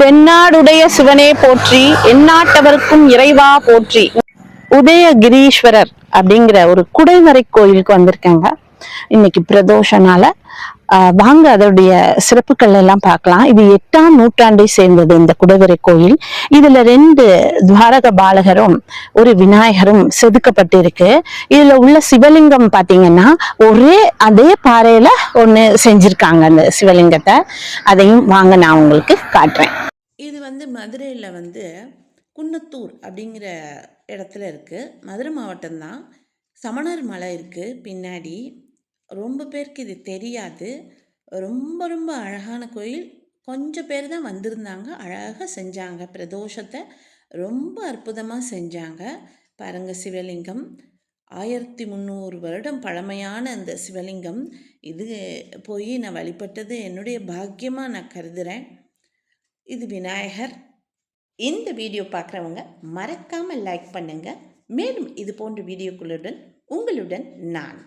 தென்னாடுடைய சிவனே போற்றி, எந்நாட்டவருக்கும் இறைவா போற்றி. உதயகிரீஸ்வரர் அப்படிங்கிற ஒரு குடைவரை கோயிலுக்கு வந்திருக்கேங்க. இன்னைக்கு பிரதோஷனால வாங்க அதோடைய சிறப்புகள் எல்லாம் பார்க்கலாம். இது 8ஆம் நூற்றாண்டை சேர்ந்தது இந்த குடைவரை கோயில். இதுல 2 துவாரக பாலகரும் ஒரு விநாயகரும் செதுக்கப்பட்டிருக்கு. இதுல உள்ள சிவலிங்கம் பாத்தீங்கன்னா அதே பாறையில ஒண்ணு செஞ்சிருக்காங்க அந்த சிவலிங்கத்தை. அதையும் வாங்க நான் உங்களுக்கு காட்டுறேன். இது மதுரையில் குன்னத்தூர் அப்படிங்கிற இடத்துல இருக்குது. மதுரை மாவட்டம்தான். சமணர் மலை இருக்குது பின்னாடி. ரொம்ப பேருக்கு இது தெரியாது. ரொம்ப ரொம்ப அழகான கோயில். கொஞ்சம் பேர் தான் வந்திருந்தாங்க. அழகாக செஞ்சாங்க. பிரதோஷத்தை ரொம்ப அற்புதமாக செஞ்சாங்க. பாருங்கள், சிவலிங்கம் 1300 வருடம் பழமையான அந்த சிவலிங்கம். இது போய் நான் வழிபட்டது என்னுடைய பாக்கியமாக நான் கருதுகிறேன். இது விநாயகர். இந்த வீடியோ பார்க்குறவங்க மறக்காமல் லைக் பண்ணுங்கள். மேலும் இது போன்ற வீடியோக்களுடன் உங்களுடன் நான்